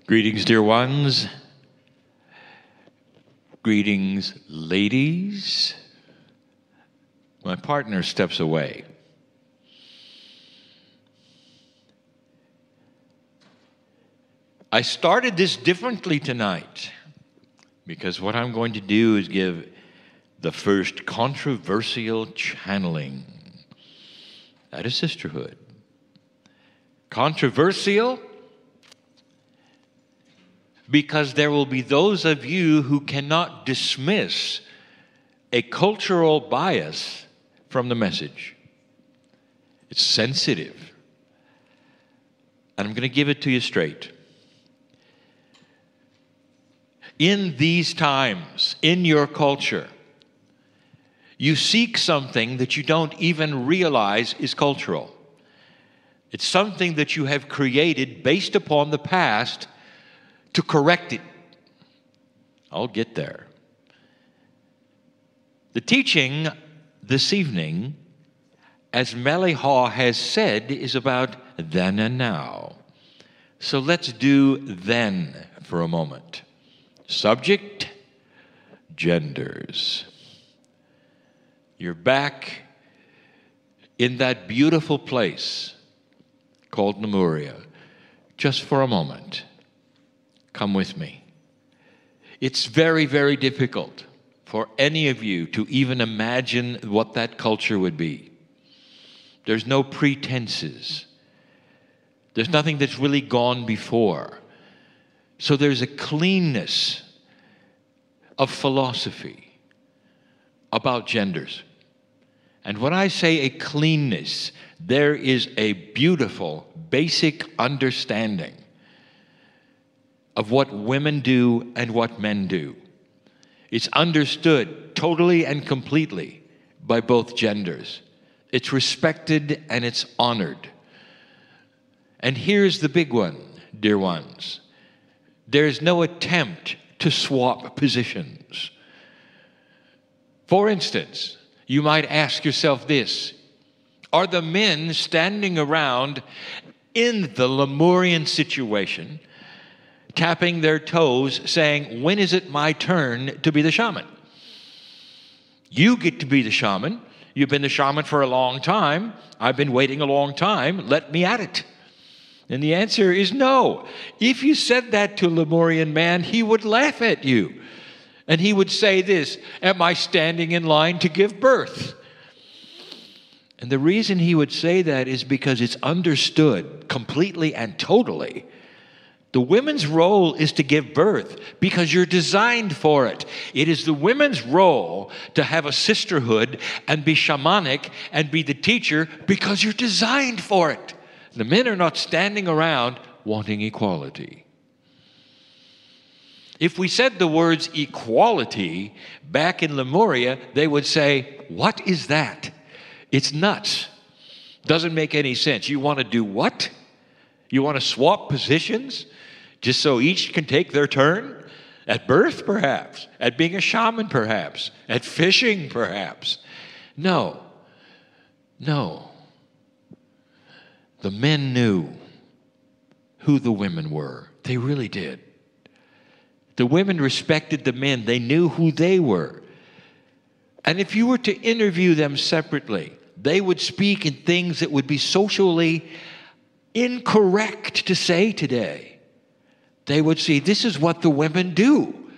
Greetings, dear ones. Greetings, ladies. My partner steps away. I started this differently tonight because what I'm going to do is give the first controversial channeling at a sisterhood. Controversial because there will be those of you who cannot dismiss a cultural bias from the message. It's sensitive. And I'm going to give it to you straight. In these times, in your culture, you seek something that you don't even realize is cultural. It's something that you have created based upon the past to correct it. I'll get there. The teaching this evening, as Mele'ha has said, is about then and now. So let's do then for a moment. Subject, genders. You're back in that beautiful place called Lemuria. Just for a moment. Come with me. It's very, very difficult for any of you to even imagine what that culture would be. There's no pretenses. There's nothing that's really gone before. So there's a cleanness of philosophy about genders. And when I say a cleanness, there is a beautiful, basic understanding of what women do and what men do. It's understood totally and completely by both genders. It's respected and it's honored. And here's the big one, dear ones. There's no attempt to swap positions. For instance, you might ask yourself this: are the men standing around in the Lemurian situation, tapping their toes, saying, when is it my turn to be the shaman? You get to be the shaman. You've been the shaman for a long time. I've been waiting a long time. Let me at it. And the answer is no. If you said that to a Lemurian man, he would laugh at you. And he would say this: am I standing in line to give birth? And the reason he would say that is because it's understood completely and totally. The women's role is to give birth because you're designed for it. It is the women's role to have a sisterhood and be shamanic and be the teacher because you're designed for it. The men are not standing around wanting equality. If we said the words equality back in Lemuria, they would say, what is that? It's nuts. Doesn't make any sense. You want to do what? You want to swap positions just so each can take their turn? At birth, perhaps. At being a shaman, perhaps. At fishing, perhaps. No. No. The men knew who the women were. They really did. The women respected the men. They knew who they were. And if you were to interview them separately, they would speak in things that would be socially incorrect to say today. They would say, this is what the women do.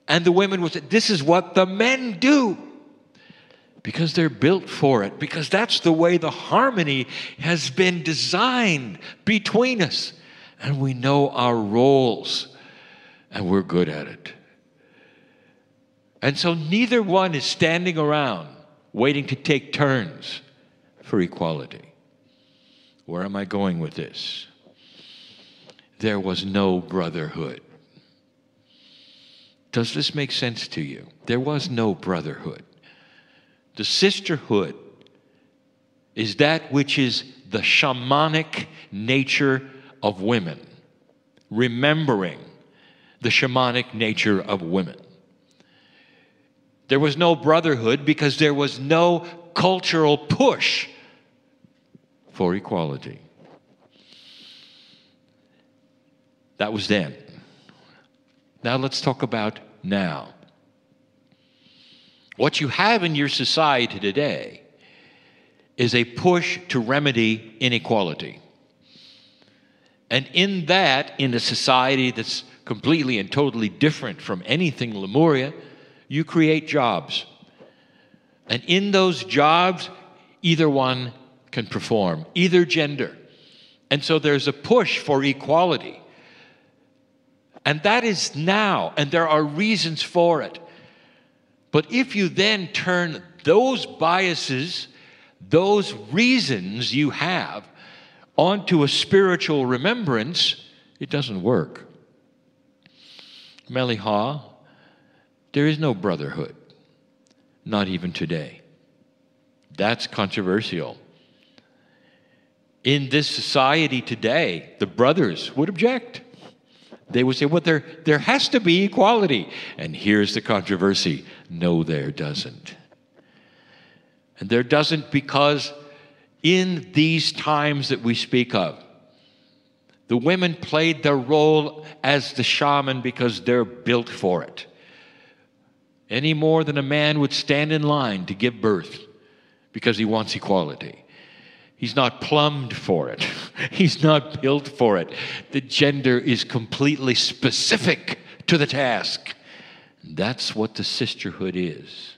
And the women would say, this is what the men do. Because they're built for it. Because that's the way the harmony has been designed between us. And we know our roles. And we're good at it. And so neither one is standing around waiting to take turns for equality. Where am I going with this? There was no brotherhood. Does this make sense to you? There was no brotherhood. The sisterhood is that which is the shamanic nature of women, remembering the shamanic nature of women. There was no brotherhood because there was no cultural push for equality. That was then. Now let's talk about now. What you have in your society today is a push to remedy inequality. And in that, in a society that's completely and totally different from anything Lemuria, you create jobs. And in those jobs, either one can perform, either gender. And so there's a push for equality. And that is now, and there are reasons for it. But if you then turn those biases, those reasons you have, onto a spiritual remembrance, it doesn't work. Mele'ha, there is no brotherhood, not even today. That's controversial. In this society today, the brothers would object. They would say, well, there has to be equality. And here's the controversy. No, there doesn't. And there doesn't because in these times that we speak of, the women played their role as the shaman because they're built for it. Any more than a man would stand in line to give birth because he wants equality. He's not plumbed for it. He's not built for it. The gender is completely specific to the task. That's what the sisterhood is.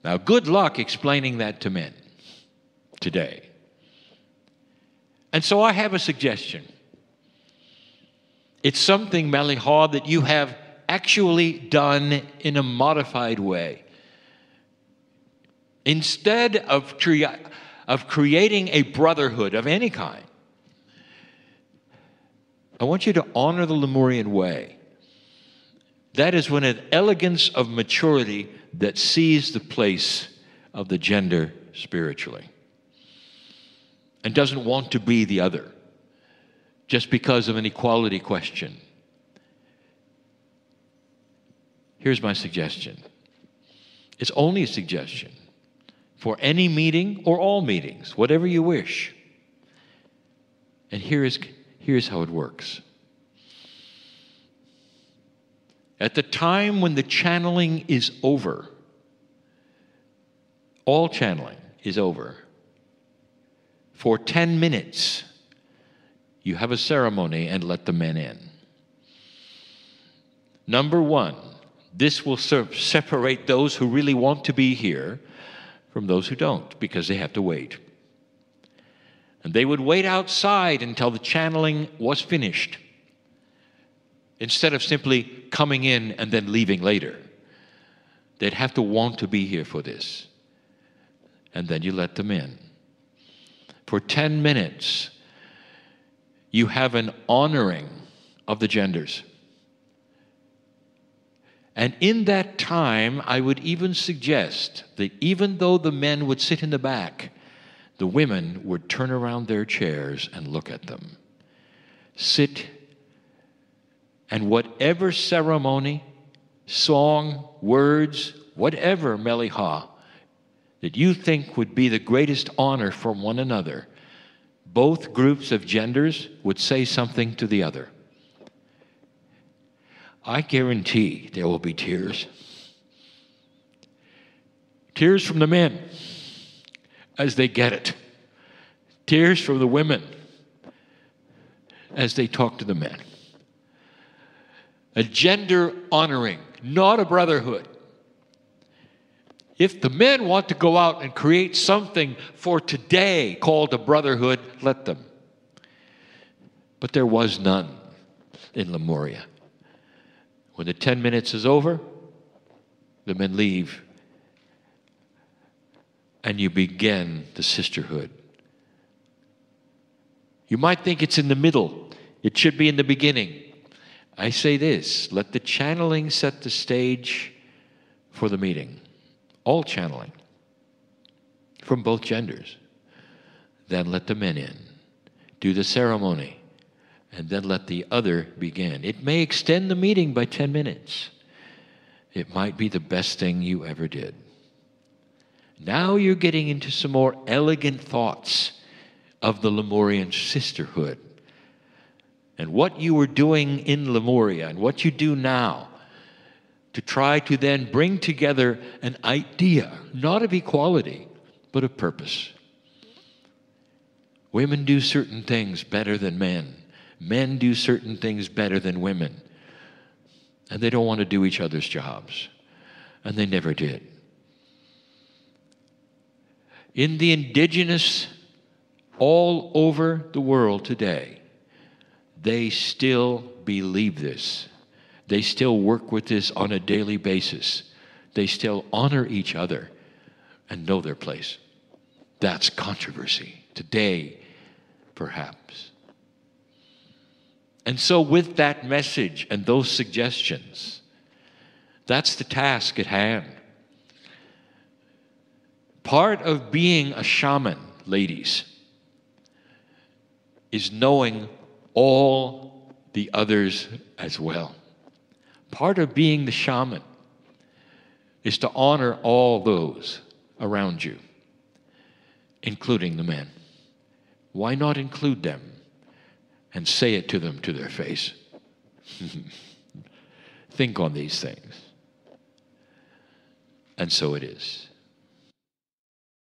Now, good luck explaining that to men today. And so I have a suggestion. It's something, Mele'ha, that you have actually done in a modified way. Instead of creating a brotherhood of any kind, I want you to honor the Lemurian way. That is when an elegance of maturity that sees the place of the gender spiritually and doesn't want to be the other just because of an equality question. Here's my suggestion. It's only a suggestion for any meeting or all meetings, whatever you wish. And here's how it works. At the time when the channeling is over, all channeling is over, for 10 minutes, you have a ceremony and let the men in. Number one, this will separate those who really want to be here from those who don't, because they have to wait. And they would wait outside until the channeling was finished, instead of simply coming in and then leaving later. They'd have to want to be here for this. And then you let them in. For 10 minutes, you have an honoring of the genders. And in that time, I would even suggest that even though the men would sit in the back, the women would turn around their chairs and look at them. Sit, and whatever ceremony, song, words, whatever, Mele'ha, that you think would be the greatest honor from one another, both groups of genders would say something to the other. I guarantee there will be tears. Tears from the men as they get it. Tears from the women as they talk to the men. A gender honoring, not a brotherhood. If the men want to go out and create something for today called a brotherhood, let them. But there was none in Lemuria. When the 10 minutes is over, the men leave, and you begin the sisterhood. You might think it's in the middle. It should be in the beginning. I say this, let the channeling set the stage for the meeting. All channeling from both genders. Then let the men in. Do the ceremony. And then let the other begin. It may extend the meeting by 10 minutes. It might be the best thing you ever did. Now you're getting into some more elegant thoughts of the Lemurian sisterhood. and what you were doing in Lemuria and what you do now to try to then bring together an idea, not of equality, but of purpose. Women do certain things better than men. Men do certain things better than women. And they don't want to do each other's jobs. And they never did. In the indigenous, all over the world today, they still believe this. They still work with this on a daily basis. They still honor each other and know their place. That's controversy. Today, perhaps. And so with that message and those suggestions, that's the task at hand. Part of being a shaman, ladies, is knowing all the others as well. Part of being the shaman is to honor all those around you, including the men. Why not include them and say it to them to their face? Think on these things. And so it is.